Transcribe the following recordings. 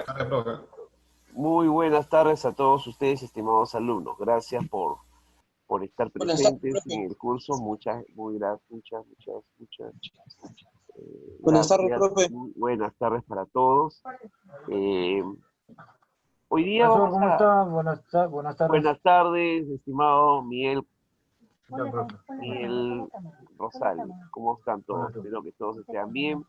Tardes, profe. Muy buenas tardes a todos ustedes, estimados alumnos. Gracias por estar Buenas tardes, presentes profe. en el curso. Muchas Buenas tardes, gracias. profe. Muy buenas tardes para todos. Eh, Hoy día Profesor, vamos ¿cómo a... está? Buenas tardes. Buenas tardes, estimado Ya, profe. Miguel Rosales. ¿Cómo están Hola, todos? tú. Espero que todos estén bien.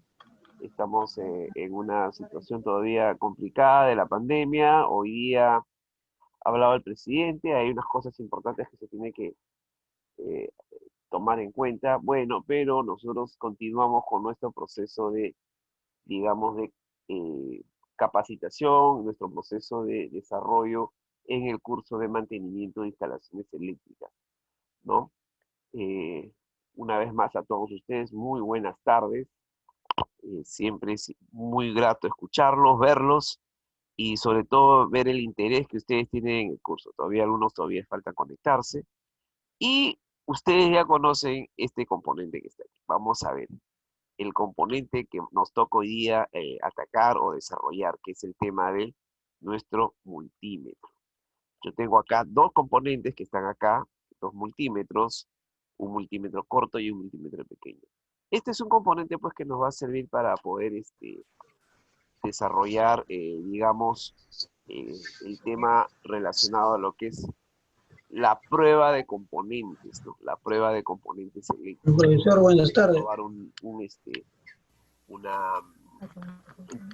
Estamos en una situación todavía complicada de la pandemia. Hoy día ha hablado el presidente, hay unas cosas importantes que se tiene que eh, tomar en cuenta. Bueno, pero nosotros continuamos con nuestro proceso de, digamos, de eh, capacitación, nuestro proceso de desarrollo en el curso de mantenimiento de instalaciones eléctricas, ¿no? Eh, una vez más a todos ustedes, muy buenas tardes. Siempre es muy grato escucharlos, verlos y sobre todo ver el interés que ustedes tienen en el curso. Todavía algunos todavía falta conectarse. Y ustedes ya conocen este componente que está aquí. Vamos a ver el componente que nos toca hoy día atacar o desarrollar, que es el tema de nuestro multímetro. Yo tengo acá dos componentes que están acá, dos multímetros, un multímetro corto y un multímetro pequeño. Este es un componente pues que nos va a servir para poder desarrollar, digamos, el tema relacionado a lo que es la prueba de componentes, ¿no? La prueba de componentes eléctricos. Profesor, buenas tardes. Probar una,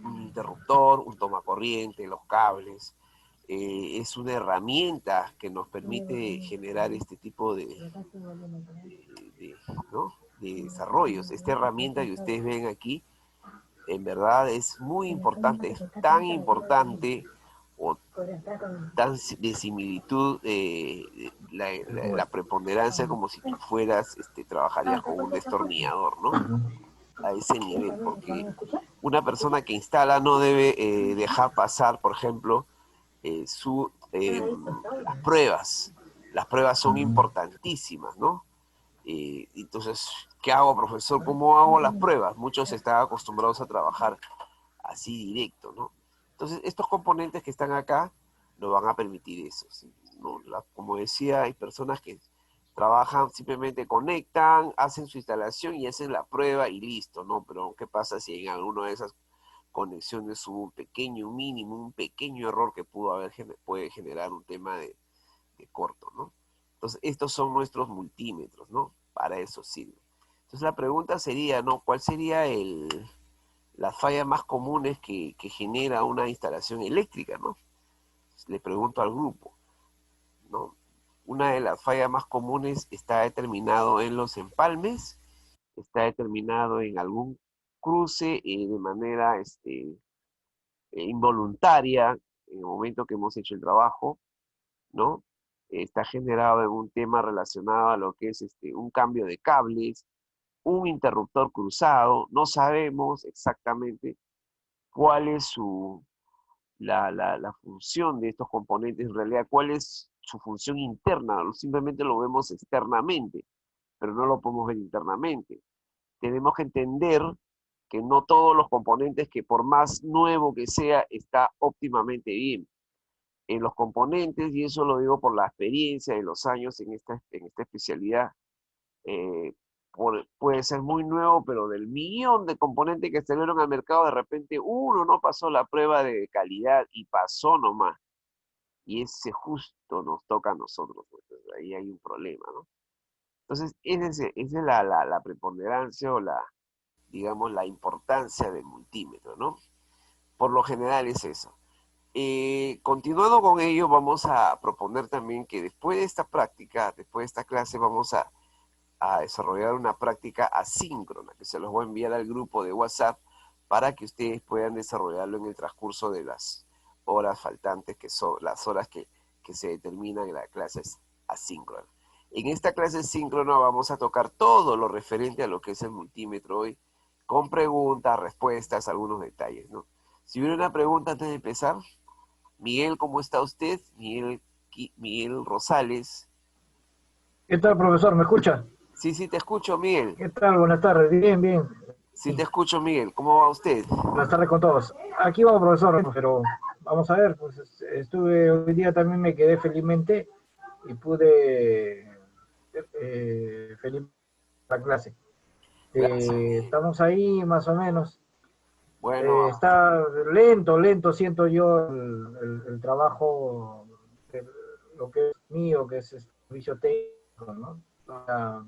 un interruptor, un tomacorriente, los cables. Es una herramienta que nos permite generar este tipo de, ¿no? de desarrollos. Esta herramienta que ustedes ven aquí, en verdad es muy importante, es tan importante o tan de similitud la preponderancia como si tú fueras, trabajarías con un destornillador, ¿no? A ese nivel, porque una persona que instala no debe dejar pasar, por ejemplo, las pruebas. Las pruebas son importantísimas, ¿no? Entonces, ¿qué hago, profesor? ¿Cómo hago las pruebas? Muchos están acostumbrados a trabajar así directo, ¿no? Entonces, estos componentes que están acá nos van a permitir eso, ¿sí? No, como decía, hay personas que trabajan, simplemente conectan, hacen su instalación y hacen la prueba y listo, ¿no? Pero ¿qué pasa si en alguna de esas conexiones hubo un pequeño, mínimo, un pequeño error que puede generar un tema de corto, ¿no? Entonces, estos son nuestros multímetros, ¿no? Para eso sirve. Entonces, la pregunta sería, ¿no? ¿Cuál sería las fallas más comunes que genera una instalación eléctrica, ¿no? Le pregunto al grupo, ¿no? Una de las fallas más comunes está determinado en los empalmes, está determinado en algún cruce de manera involuntaria en el momento que hemos hecho el trabajo, ¿no? Está generado en un tema relacionado a lo que es un cambio de cables, un interruptor cruzado, no sabemos exactamente cuál es la función de estos componentes, en realidad cuál es su función interna, simplemente lo vemos externamente, pero no lo podemos ver internamente. Tenemos que entender que no todos los componentes, que por más nuevo que sea, está óptimamente bien. En los componentes, y eso lo digo por la experiencia de los años en esta especialidad, eh, puede ser muy nuevo, pero del millón de componentes que salieron al mercado, de repente uno no pasó la prueba de calidad y pasó nomás. Y ese justo nos toca a nosotros, pues, ahí hay un problema, ¿no? Entonces, esa es la preponderancia o digamos, la importancia del multímetro, ¿no? Por lo general es eso. Continuando con ello, vamos a proponer también que después de esta práctica, después de esta clase, vamos a desarrollar una práctica asíncrona, que se los voy a enviar al grupo de WhatsApp para que ustedes puedan desarrollarlo en el transcurso de las horas faltantes, que son las horas que se determinan en la clase asíncrona. En esta clase síncrona vamos a tocar todo lo referente a lo que es el multímetro hoy, con preguntas, respuestas, algunos detalles, ¿no? Si hubiera una pregunta antes de empezar, Miguel, ¿cómo está usted? Miguel Rosales. ¿Qué tal, profesor? ¿Me escucha? Sí, sí, te escucho, Miguel. ¿Qué tal? Buenas tardes. Bien, bien. Sí te escucho, Miguel. ¿Cómo va usted? Buenas tardes con todos. Aquí vamos, profesor, pero vamos a ver, pues estuve hoy día también me quedé felizmente y pude feliz la clase. Gracias. Estamos ahí más o menos. Bueno, Está lento, siento yo el trabajo, de lo que es mío, que es servicio técnico, ¿no? Está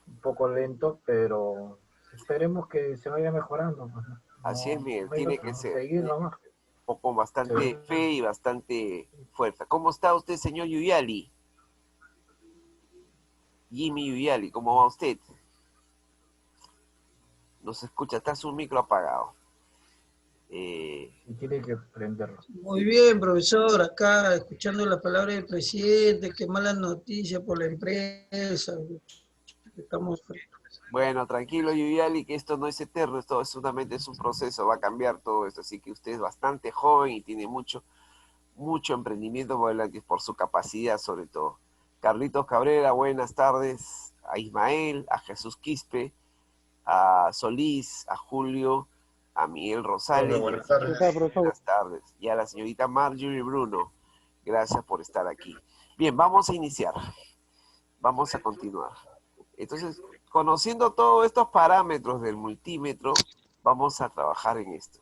un poco lento, pero esperemos que se vaya mejorando, pues, ¿no? así es, No, Miguel. no hay Tiene que otro, ser. seguir nomás. Con Sí. bastante fe y bastante fuerza. ¿Cómo está usted, señor Yuyali? Jimmy Yuyali, ¿cómo va usted? No se escucha, está su micro apagado. Y tiene que prenderlo. Muy bien, profesor, acá escuchando las palabras del presidente, qué malas noticias por la empresa. Estamos Bueno, tranquilo, Yuyali, que esto no es eterno, esto solamente es un proceso, va a cambiar todo esto. Así que usted es bastante joven y tiene mucho emprendimiento por delante, por su capacidad sobre todo. Carlitos Cabrera, buenas tardes. A Ismael, a Jesús Quispe, a Solís, a Julio, a Miguel Rosales. Buenas tardes. Buenas tardes. Y a la señorita Marjorie Bruno, gracias por estar aquí. Bien, vamos a iniciar. Vamos a continuar. Entonces, conociendo todos estos parámetros del multímetro, vamos a trabajar en esto.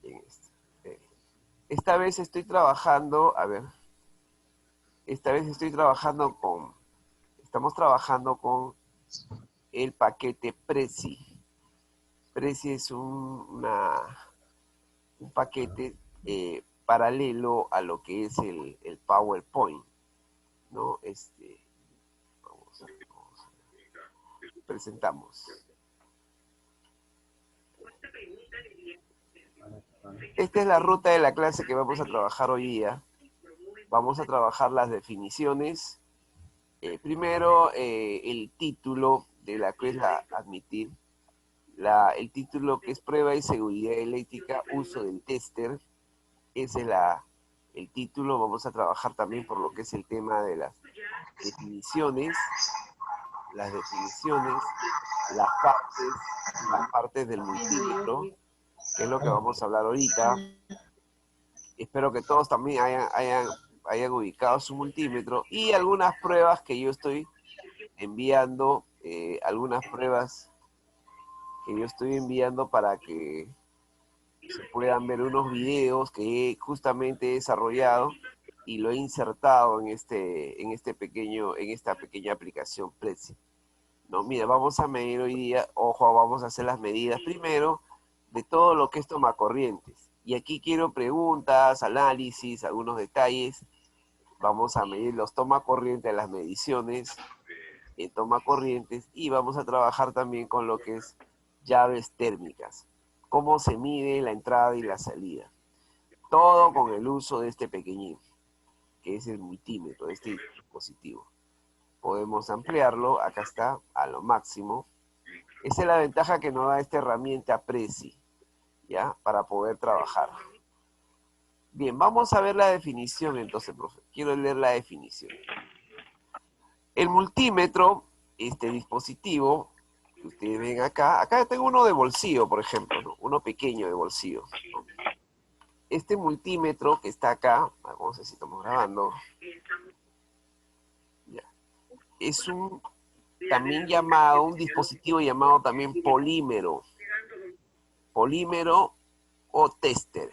En esto. Esta vez estoy trabajando, a ver, esta vez estoy trabajando con, estamos trabajando con el paquete Prezi. Prezi es un paquete paralelo a lo que es el PowerPoint, ¿no? Vamos a presentamos. Esta es la ruta de la clase que vamos a trabajar hoy día. Vamos a trabajar las definiciones. Primero, el título de la que es la admitir. El título que es prueba y seguridad eléctrica, uso del tester. Ese es el título. Vamos a trabajar también por lo que es el tema de las definiciones, las partes del multímetro, que es lo que vamos a hablar ahorita. Espero que todos también hayan ubicado su multímetro y algunas pruebas que yo estoy enviando, para que se puedan ver unos videos que justamente he desarrollado y lo he insertado en esta pequeña aplicación Prezi. No, mira, vamos a medir hoy día, ojo, vamos a hacer las medidas primero de todo lo que es tomacorrientes. Y aquí quiero preguntas, análisis, algunos detalles. Vamos a medir los tomacorrientes, las mediciones en tomacorrientes y vamos a trabajar también con lo que es llaves térmicas. Cómo se mide la entrada y la salida. Todo con el uso de este pequeñín, que es el multímetro, este dispositivo. Podemos ampliarlo, acá está, a lo máximo. Esa es la ventaja que nos da esta herramienta Prezi, ¿ya? Para poder trabajar. Bien, vamos a ver la definición entonces, profe. Quiero leer la definición. El multímetro, este dispositivo, que ustedes ven acá tengo uno de bolsillo, por ejemplo, ¿no? Uno pequeño de bolsillo, ¿no? Este multímetro que está acá, vamos a ver si estamos grabando, ya, es un dispositivo llamado también polímero o tester.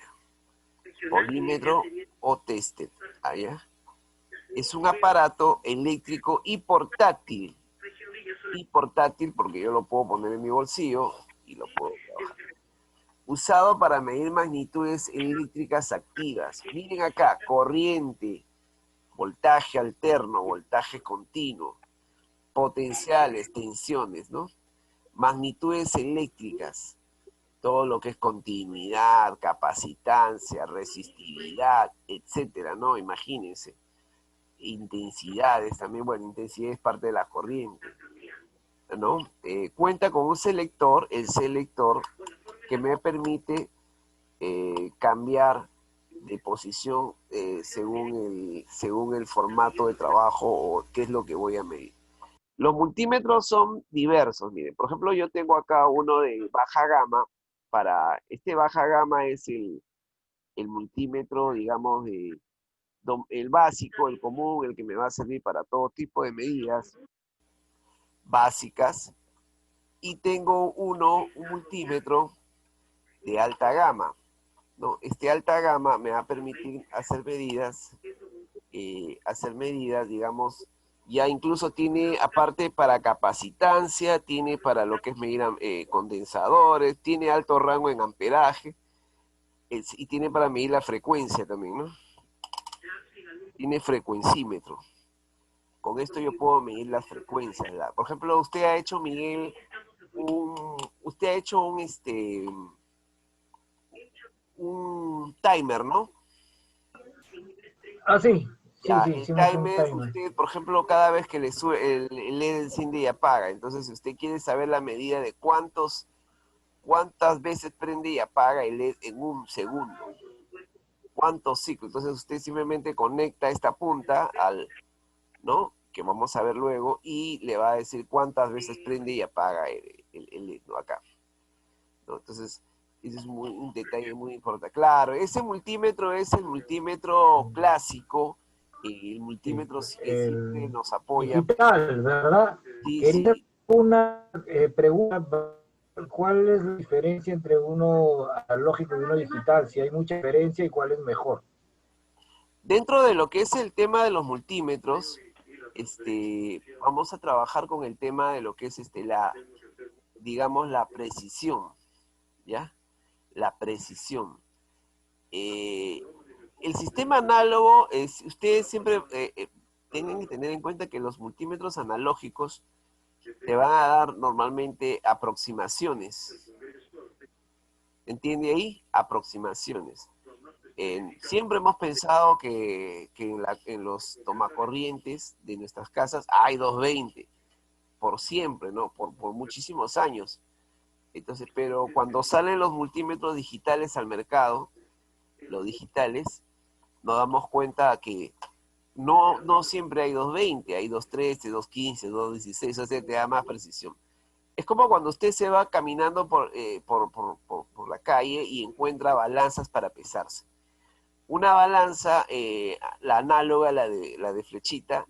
Polímetro o tester. ¿Ya? Es un aparato eléctrico y portátil. Y portátil porque yo lo puedo poner en mi bolsillo y lo puedo trabajar. Usado para medir magnitudes eléctricas activas. Miren acá, corriente, voltaje alterno, voltaje continuo, potenciales, tensiones, ¿no? Magnitudes eléctricas, todo lo que es continuidad, capacitancia, resistividad, etcétera, ¿no? Imagínense. Intensidades también, bueno, intensidad es parte de la corriente, ¿no? Cuenta con un selector, el selector que me permite cambiar de posición según el formato de trabajo o qué es lo que voy a medir. Los multímetros son diversos, miren. Por ejemplo, yo tengo acá uno de baja gama. Para este baja gama es el multímetro, digamos, el básico, el común, el que me va a servir para todo tipo de medidas básicas. Y tengo un multímetro de alta gama, ¿no? Este alta gama me va a permitir hacer medidas, digamos, ya incluso tiene, aparte para capacitancia, tiene para lo que es medir condensadores, tiene alto rango en amperaje, y tiene para medir la frecuencia también, ¿no? Tiene frecuencímetro. Con esto yo puedo medir las frecuencias. Por ejemplo, usted ha hecho, Miguel, usted ha hecho un timer, ¿no? Ah, sí, sí, Ya, sí, el hicimos un timer, timer. usted, por ejemplo, cada vez que le sube el LED enciende y apaga. Entonces, si usted quiere saber la medida de cuántas veces prende y apaga el LED en un segundo, cuántos ciclos. Entonces, usted simplemente conecta esta punta ¿no? Que vamos a ver luego, y le va a decir cuántas veces prende y apaga el LED, ¿no? Acá, ¿no? Entonces, ese es un detalle muy importante. Claro, ese multímetro es el multímetro clásico, y el Sí, multímetro que siempre el nos apoya. digital, ¿verdad? Sí, Quería hacer sí. una pregunta. ¿Cuál es la diferencia entre uno analógico y uno digital? Si hay mucha diferencia y cuál es mejor. Dentro de lo que es el tema de los multímetros, vamos a trabajar con el tema de lo que es digamos, la precisión, ¿ya? La precisión. El sistema análogo, ustedes siempre tienen que tener en cuenta que los multímetros analógicos te van a dar normalmente aproximaciones. ¿Entiende ahí? Aproximaciones. Siempre hemos pensado que en los tomacorrientes de nuestras casas hay 220, por siempre, ¿no? Por muchísimos años. Entonces, pero cuando salen los multímetros digitales al mercado, los digitales, nos damos cuenta que no siempre hay 220, hay 213, 215, 216, o sea, te da más precisión. Es como cuando usted se va caminando por la calle y encuentra balanzas para pesarse. Una balanza, la análoga, la de flechita,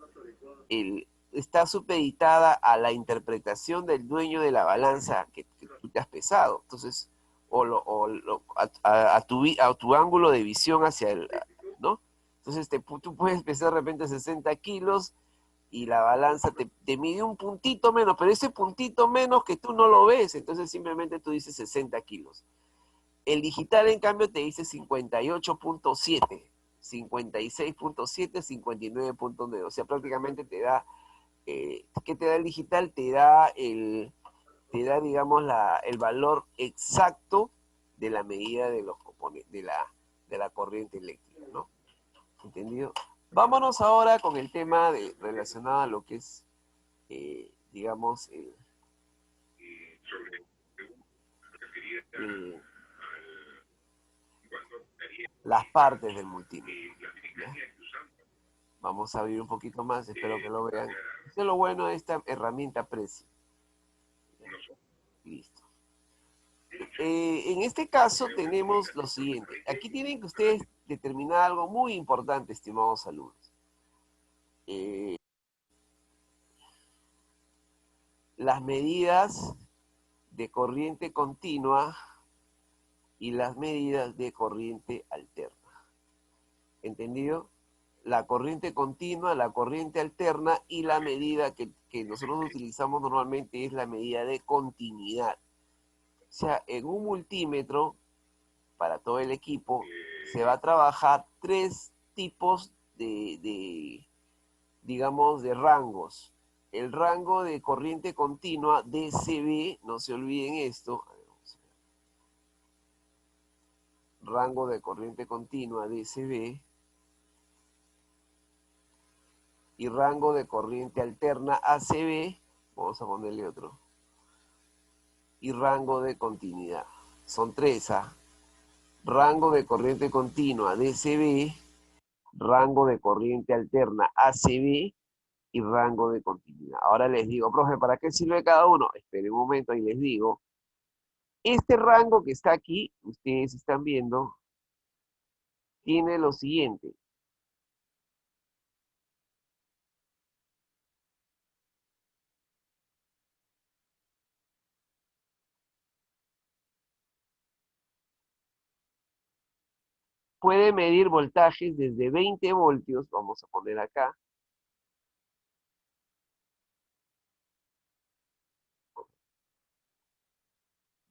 está supeditada a la interpretación del dueño de la balanza que tú te has pesado. Entonces, a tu ángulo de visión hacia ¿no? Entonces, tú puedes pesar de repente 60 kilos y la balanza te mide un puntito menos, pero ese puntito menos que tú no lo ves, entonces simplemente tú dices 60 kilos. El digital, en cambio, te dice 58.7, 56.7, 59.9. O sea, prácticamente te da, ¿qué te da el digital? Te da, digamos, el valor exacto de la medida de los componentes, de la corriente eléctrica, ¿no? ¿Entendido? Vámonos ahora con el tema relacionado a lo que es, digamos, las partes del multímetro, ¿ya? Vamos a abrir un poquito más, espero que lo vean. Eso es lo bueno de esta herramienta Prezi. Listo. En este caso tenemos lo siguiente. Aquí tienen que ustedes determinar algo muy importante, estimados alumnos. Las medidas de corriente continua y las medidas de corriente alterna. ¿Entendido? La corriente continua, la corriente alterna, y la medida que nosotros utilizamos normalmente es la medida de continuidad. O sea, en un multímetro, para todo el equipo, se va a trabajar 3 tipos digamos, de rangos. El rango de corriente continua, DCB, no se olviden esto. Rango de corriente continua, DCB. Y rango de corriente alterna, ACB. Vamos a ponerle otro. Y rango de continuidad. Son 3, ¿ah? Rango de corriente continua, DCB. Rango de corriente alterna, ACB. y rango de continuidad. Ahora les digo, profe, ¿para qué sirve cada uno? Esperen un momento y les digo. Este rango que está aquí, ustedes están viendo, tiene lo siguiente. Puede medir voltajes desde 20 voltios, vamos a poner acá,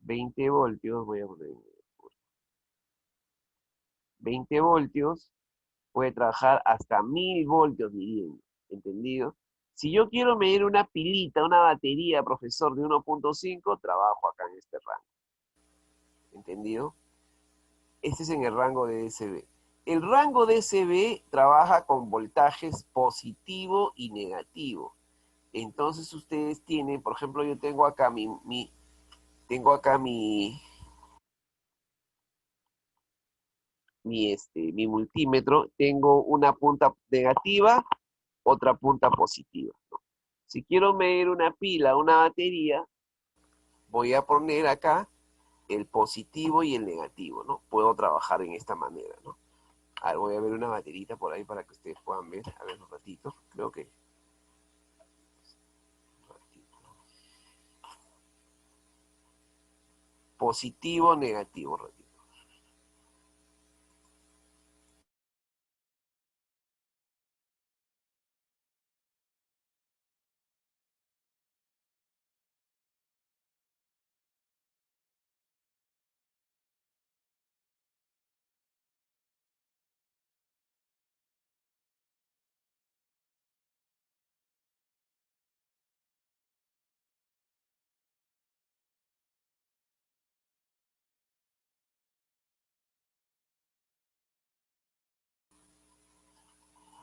20 voltios, voy a poner 20 voltios, puede trabajar hasta 1000 voltios midiendo, ¿entendido? Si yo quiero medir una pilita, una batería, profesor, de 1.5, trabajo acá en este rango, ¿entendido? Este es en el rango de DCB. El rango DCB trabaja con voltajes positivo y negativo. Entonces ustedes tienen, por ejemplo, yo tengo acá mi multímetro, tengo una punta negativa, otra punta positiva, ¿no? Si quiero medir una pila, una batería, voy a poner acá el positivo y el negativo, ¿no? Puedo trabajar en esta manera, ¿no? A ver, voy a ver una baterita por ahí para que ustedes puedan ver. A ver un ratito, creo que... Positivo, negativo, ratito.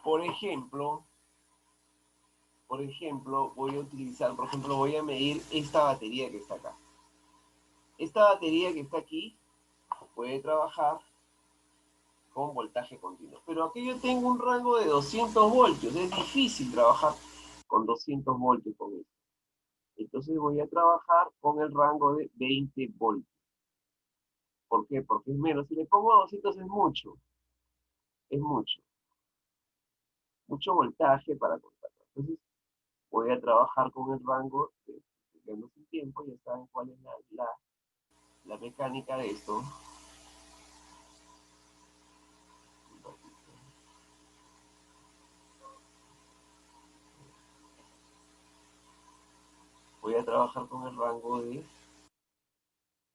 Por ejemplo, voy a utilizar, por ejemplo, voy a medir esta batería que está acá. Esta batería que está aquí puede trabajar con voltaje continuo. Pero aquí yo tengo un rango de 200 voltios. Es difícil trabajar con 200 voltios con esto. Entonces voy a trabajar con el rango de 20 voltios. ¿Por qué? Porque es menos. Si le pongo 200 es mucho. Es mucho. Mucho voltaje para contar. Entonces voy a trabajar con el rango de menos el tiempo. Ya saben cuál es la mecánica de esto. Voy a trabajar con el rango de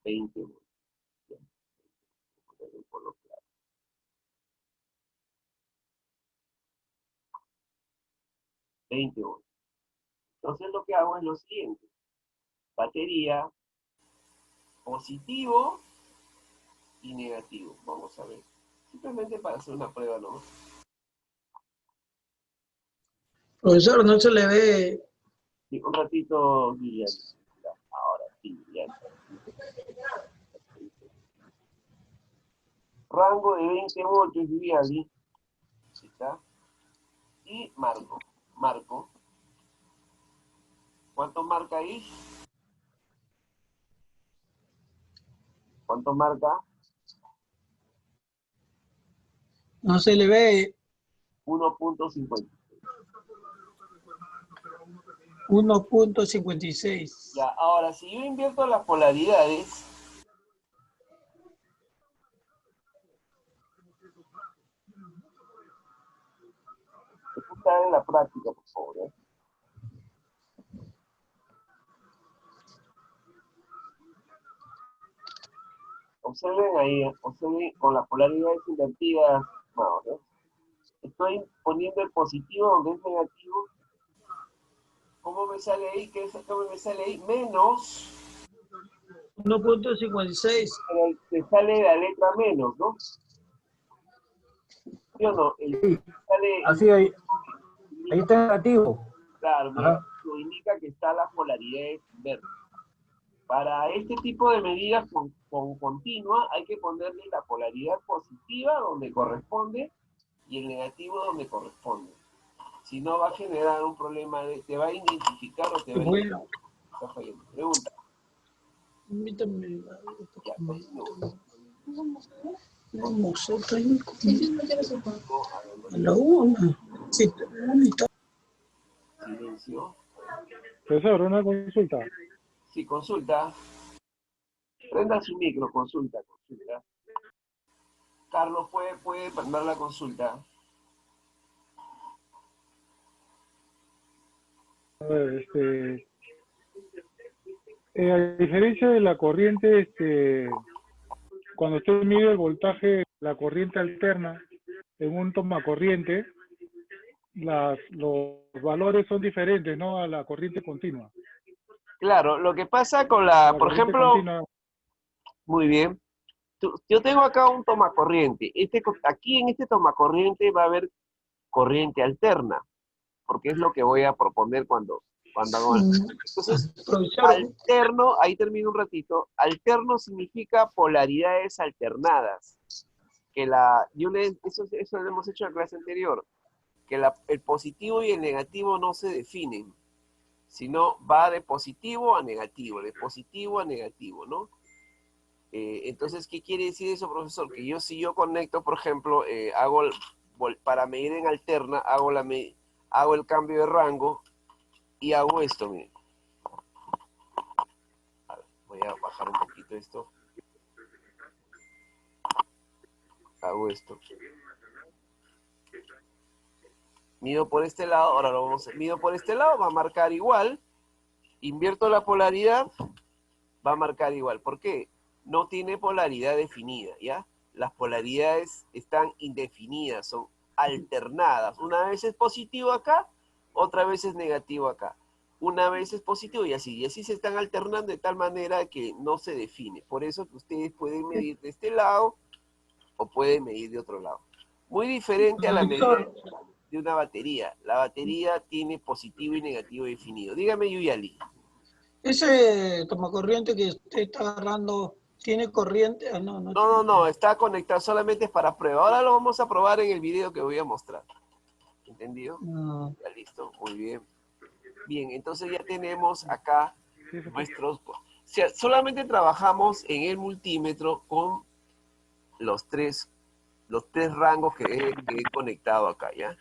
20 voltios. 20 voltios. Entonces lo que hago es lo siguiente. Batería, positivo y negativo. Vamos a ver. Simplemente para hacer una prueba, ¿no? Profesor, no se le ve. Sí, un ratito, Guillermo. Ahora sí, ya. Rango de 20 voltios, Viali. ¿Está? Y marco. Marco. ¿Cuánto marca ahí? ¿Cuánto marca? No se le ve. 1.50. 1.56. Ya, ahora, si yo invierto las polaridades, esto está en la práctica, por favor, ¿eh? Observen ahí, observen con las polaridades invertidas, vamos, ¿no? Estoy poniendo el positivo donde es negativo. ¿Cómo me sale ahí? ¿Cómo me sale ahí? Menos. 1.56. Pero te sale la letra menos, ¿no? ¿Sí o no? Sí, Sale, así ahí está negativo. claro, Ajá. lo indica que está la polaridad inversa. Para este tipo de medidas con continua hay que ponerle la polaridad positiva donde corresponde y el negativo donde corresponde. Si no, va a generar un problema te va a identificar o te va a Bueno, está fallando. Pregunta. invítame Ya, continúo. Vamos, estoy No, a ver, a la una. Sí, silencio. Profesor, una consulta. Sí, consulta. Prenda su micro, consulta. Carlos, ¿puede mandar la consulta? A ver, a diferencia de la corriente, cuando usted mide el voltaje, la corriente alterna en un tomacorriente, los valores son diferentes, ¿no? A la corriente continua. Claro, lo que pasa con la, La por corriente ejemplo, continua, muy bien. Yo tengo acá un tomacorriente. Aquí en este tomacorriente va a haber corriente alterna, porque es lo que voy a proponer cuando hago. Entonces, profesor, alterno, ahí termino un ratito, alterno significa polaridades alternadas. Eso lo hemos hecho en la clase anterior, que el positivo y el negativo no se definen, sino va de positivo a negativo, ¿no? Entonces, ¿qué quiere decir eso, profesor? Que si yo conecto, por ejemplo, para medir en alterna, hago el cambio de rango y hago esto, miren. A ver, voy a bajar un poquito esto. Hago esto. Mido por este lado, ahora mido por este lado, va a marcar igual. Invierto la polaridad, va a marcar igual. ¿Por qué? No tiene polaridad definida, ¿ya? Las polaridades están indefinidas, son alternadas. Una vez es positivo acá, otra vez es negativo acá. Una vez es positivo y así se están alternando de tal manera que no se define. Por eso que ustedes pueden medir de este lado o pueden medir de otro lado. Muy diferente a la medida profesor, de una batería. La batería tiene positivo y negativo definido. Dígame, Yuyali. ese tomacorriente que usted está agarrando, ¿tiene corriente? Ah, no, no No, tiene. está conectado, solamente es para prueba. Ahora lo vamos a probar en el video que voy a mostrar. ¿Entendido? No. Ya listo, muy bien. Bien, entonces ya tenemos acá nuestros... O sea, solamente trabajamos en el multímetro con los tres rangos que he conectado acá, ¿ya?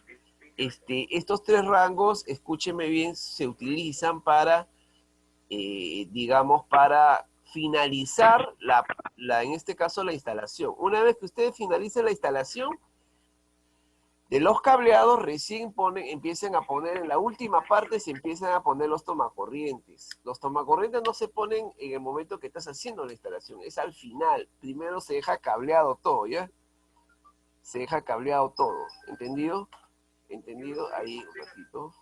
Estos tres rangos, escúcheme bien, se utilizan para, digamos, para finalizar en este caso, la instalación. Una vez que ustedes finalicen la instalación de los cableados, recién empiezan a poner, en la última parte se empiezan a poner los tomacorrientes. Los tomacorrientes no se ponen en el momento que estás haciendo la instalación, es al final. Primero se deja cableado todo, ¿ya? Se deja cableado todo, ¿entendido? ¿Entendido? Ahí un ratito.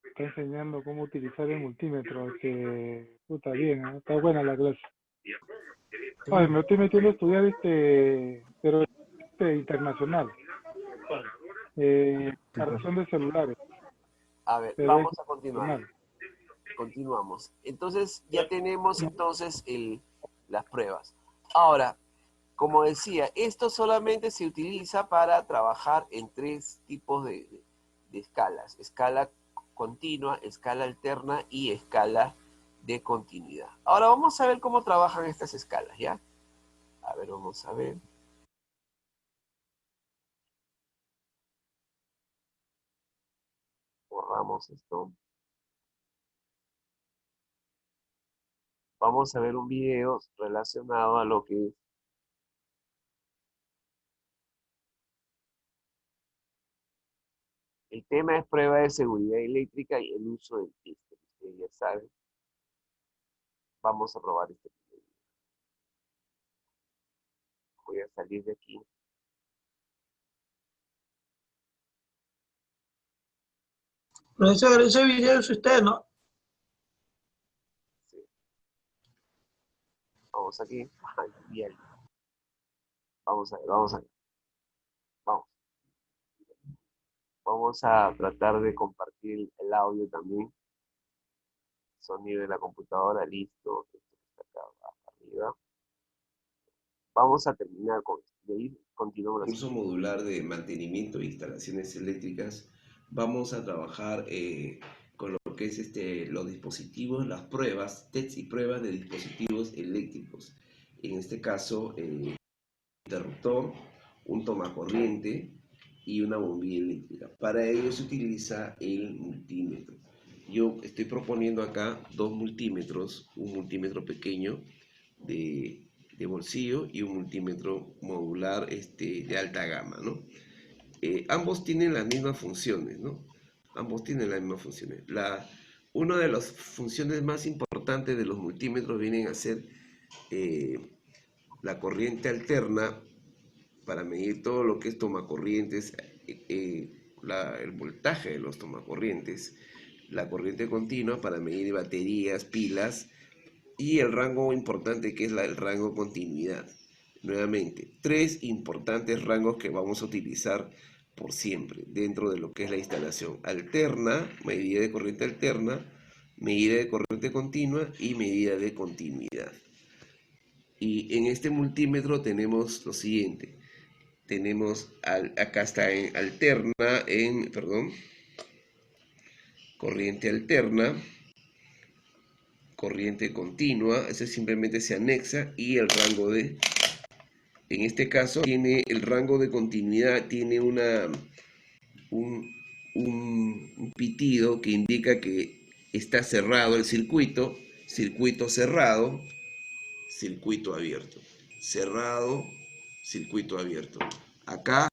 está enseñando cómo utilizar el multímetro. Puta bien, ¿eh? Está buena la clase. Ay, me estoy metiendo a estudiar pero internacional. Instalación de celulares, A ver, pero es vamos a continuar. internacional. Continuamos. Entonces, ya tenemos las pruebas. Ahora, como decía, esto solamente se utiliza para trabajar en tres tipos de escalas. Escala continua, escala alterna y escala de continuidad. Ahora vamos a ver cómo trabajan estas escalas, ¿ya? A ver, vamos a ver. Borramos esto. Vamos a ver un video relacionado a lo que es el tema es prueba de seguridad eléctrica y el uso del tester. Ustedes ya saben. Vamos a probar este video. Voy a salir de aquí. Profesor, ese video es usted, ¿no? Sí. Vamos aquí. Ay, bien. Vamos a ver, vamos a ver. Vamos. Vamos a tratar de compartir el audio también. Sonido de la computadora, listo. Esto que está acá arriba. Vamos a terminar con esto. De ahí continuamos la Curso modular de mantenimiento e instalaciones eléctricas, vamos a trabajar con lo que es los dispositivos, las pruebas, tests y pruebas de dispositivos eléctricos. En este caso, interruptor, un tomacorriente y una bombilla eléctrica. Para ello se utiliza el multímetro. Yo estoy proponiendo acá dos multímetros, un multímetro pequeño de bolsillo y un multímetro modular de alta gama, ¿no? Ambos tienen las mismas funciones, ¿no? Ambos tienen las mismas funciones. Una de las funciones más importantes de los multímetros vienen a ser la corriente alterna para medir todo lo que es tomacorrientes, el voltaje de los tomacorrientes, la corriente continua para medir baterías, pilas, y el rango importante que es el rango de continuidad. Nuevamente, tres importantes rangos que vamos a utilizar por siempre dentro de lo que es la instalación: alterna, medida de corriente alterna, medida de corriente continua y medida de continuidad. Y en este multímetro tenemos lo siguiente: tenemos acá está en alterna, corriente alterna, corriente continua, eso simplemente se anexa, y el rango de, en este caso tiene el rango de continuidad, tiene un pitido que indica que está cerrado el circuito, circuito cerrado, circuito abierto, cerrado, circuito abierto. Acá.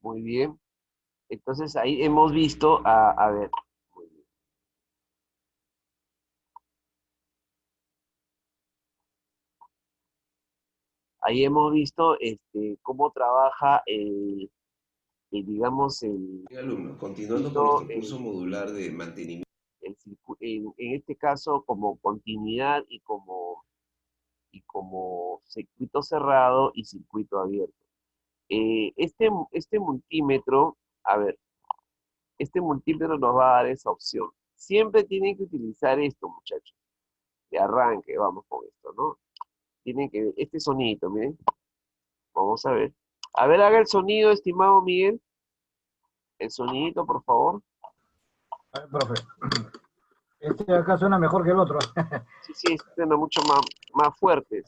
Muy bien. Entonces ahí hemos visto, a ver. Muy bien. Ahí hemos visto cómo trabaja digamos, Alumnos, continuando con nuestro curso modular de mantenimiento. En este caso como continuidad y como circuito cerrado y circuito abierto. Este multímetro, a ver, este multímetro nos va a dar esa opción. Siempre tienen que utilizar esto, muchachos. De arranque, vamos con esto, ¿no? Tienen que ver este sonidito, miren. Vamos a ver. A ver, haga el sonido, estimado Miguel. El sonidito, por favor. A ver, profe. Este de acá suena mejor que el otro. Sí, suena mucho más fuerte.